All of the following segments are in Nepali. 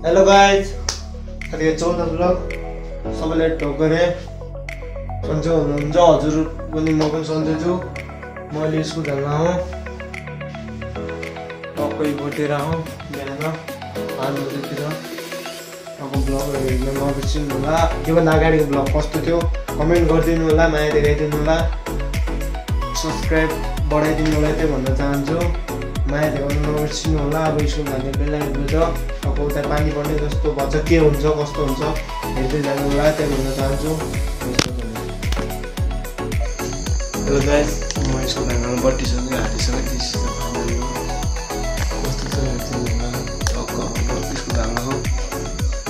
हेलो गाइज, आज 14 ब्लग सबैले ढोगरे सन्चै हुनुहुन्छ। हजुर पनि म पनि सन्चै छु। मैले स्कुल जान आउँ टक्कै बटेर आउँ बिहान 5 बजेतिर। अब ब्लग हेर्न नबिर्सिनु होला। योभन्दा अगाडिको ब्लग कस्तो थियो कमेन्ट गरिदिनु होला, माया देखाइदिनु होला, सब्सक्राइब बढाइदिनु होला। त्यो भन्न चाहन्छु। माया देखाउनु नबिर्सिनु होला। अब स्कुल जाने बेला छ। अब उता पानी पर्ने जस्तो भन्छ, के हुन्छ कस्तो हुन्छ हेर्दै जानु होला। त्यही भन्न चाहन्छु। हेलो गाइस, म स्कुल जान बट्टीसँग हालिसकेँ। कस्तो छ हेर्दिनु होला। टक्क स्कुल जान हो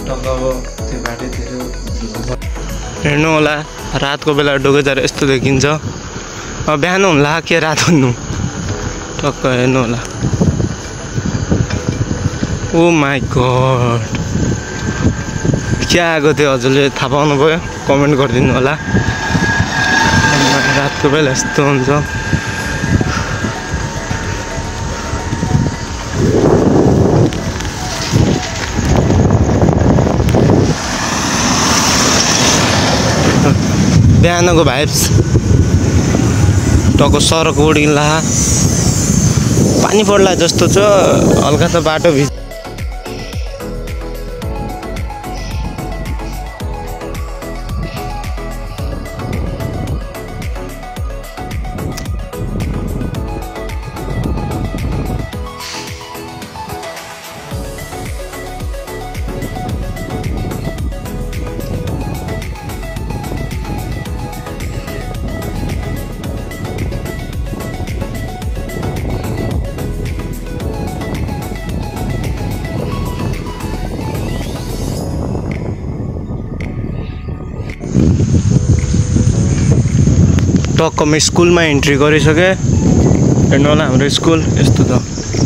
टक्क अब त्यो बाटैतिर हेर्नु होला। रातको बेला डोगेजार यस्तो देखिन्छ। अब बिहान होला के रात हुनु टक्क हेर्नु होला। ओ माई गॉड, क्या आएको थियो हजुरले थाहा पाउनु भयो कमेन्ट गरिदिनु होला। रातको बेला यस्तो हुन्छ। बिहानको भाइब्स टक्क सरक उडिला। पानी पर्ला जस्तो छ, हल्का त बाटो भिज टक्क म स्कुलमा एन्ट्री गरिसकेँ। हेर्नु होला हाम्रो स्कुल यस्तो छ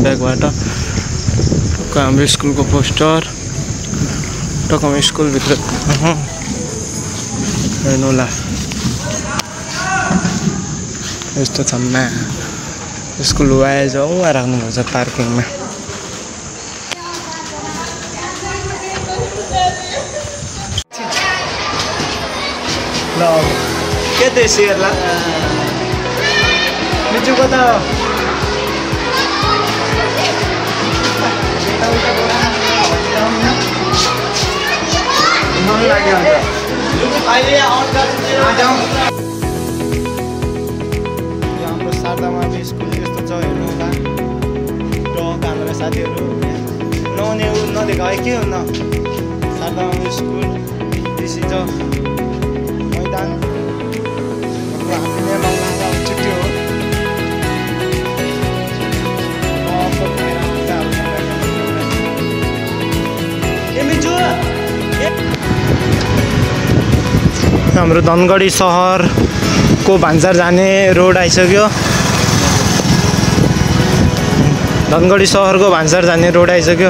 ब्याकबाट। टक्क हाम्रो स्कुलको पोस्टर। टक्क म स्कुलभित्र हेर्नु होला यस्तो छ। स्कुल वाइज उहाँ राख्नुपर्छ पार्किङमा। ल के देशी हेर्ला मिचु कता मन लाग्यो हाम्रो शारदामावि स्कुल यस्तो छ। हेर्नु होला टक हाम्रा साथीहरू नहुने नदेखाए के हो न। शारदामावि स्कुल बेसी छ मैदान हामीले लगाउँदा छुट्टी हो। हाम्रो धनगढी सहरको भान्सार जाने रोड आइसक्यो। धनगढी सहरको भान्सार जाने रोड आइसक्यो।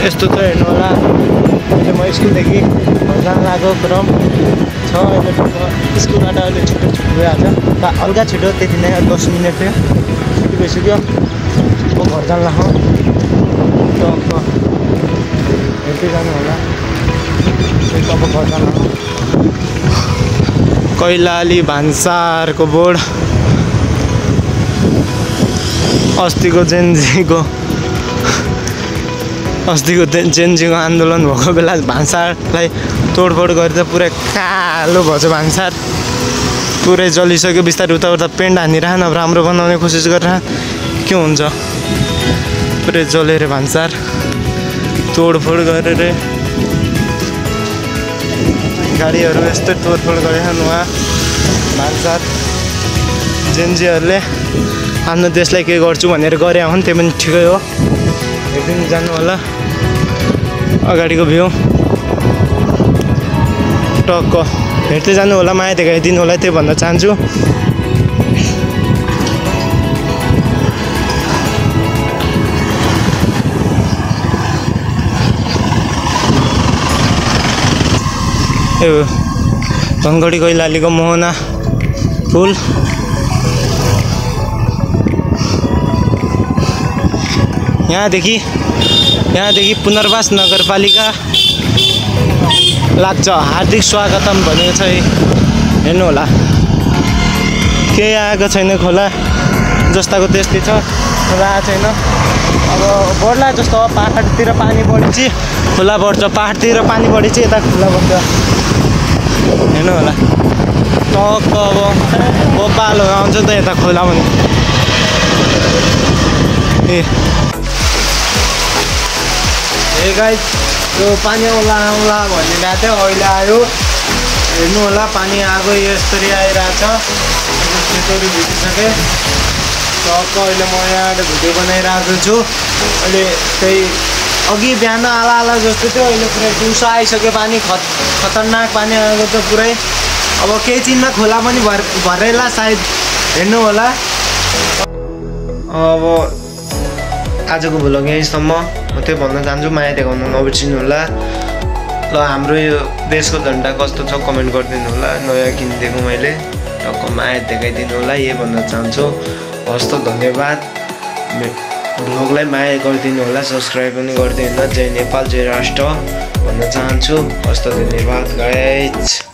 यस्तो छ हेर्नु होला। अहिले म स्कुलदेखि जान लागेको क्रम छ। अहिले स्कुलबाट अहिले छिटो भइहाल्छ। हल्का छिटो त्यति नै 10 मिनट थियो छुट्टी भइसक्यो। म घर जान लाग्यो। टक्क हेर्दै जानु होला। अब घर जान लाग्यो। कैलाली भान्सारको बोर्ड अस्तिको जेनजीको आन्दोलन भएको बेला भान्सारलाई तोडफोड गरेर पुरै कालो भएछ। भान्सार पुरै जलिसक्यो। बिस्तारै उता पेन्ट हानिरहन अब राम्रो बनाउने कोसिस गरेर के हुन्छ। पुरै जलेर भान्सार तोडफोड गरेर गाडीहरू यस्तै तोडफोड गरेछन्। उहाँ भान्सार जेनजीहरूले आफ्नो देशलाई के गर्छु भनेर गरे हुन्। त्यो पनि ठिकै हो। हेर्दिनु जानु होला अगाडिको भ्यू। टक्क हेर्दै जानु होला, माया देखाइदिनु होला। त्यो भन्न चाहन्छु। धनगढी कैलालीको मोहना पुल। यहाँदेखि यहाँदेखि पुनर्वास नगरपालिका लाग्छ। हार्दिक स्वागतम भनेको छ। हेर्नु होला, केही आएको छैन, खोला जस्ताको त्यस्तै छ, खोला आएको छैन। अब बढ्ला जस्तो हो, पाहाडतिर पानी बढेपछि खोला बढ्छ, पाहाडतिर पानी बढेपछि यता खोला बढ्छ। हेर्नु होला, टक्क अब पालो आउँछ त यता खोला पनि। ए गाइस, यो पानी आउला आउला भनिरहेको थियो, अहिले आयो। हेर्नु होला, पानी आगो यसरी आइरहेछ। खेतहरू भिजिसकेँ टक्क। अहिले म यहाँ भिडियो बनाइरहेको छु। अहिले त्यही अघि बिहान आला आला जस्तो थियो, अहिले पुरै दिउँसो आइसक्यो। पानी खतरनाक पानी आएको छ पुरै। अब केही चिनमा खोला पनि भरेला सायद। हेर्नु होला। अब आजको भ्लग यहीँसम्म। म त्यही भन्न चाहन्छु, माया देखाउनु नबिर्सिनु होला। ल हाम्रो यो देशको झन्डा कस्तो छ कमेन्ट गरिदिनु होला। नयाँ किनिदिएको मैले, टक्क माया देखाइदिनु होला, यही भन्न चाहन्छु। हस् त, धन्यवाद। भ्लगलाई माया गरिदिनु होला, सब्सक्राइब पनि गरिदिनु होला। जय नेपाल, जय राष्ट्र भन्न चाहन्छु। हस् त, धन्यवाद गाइज।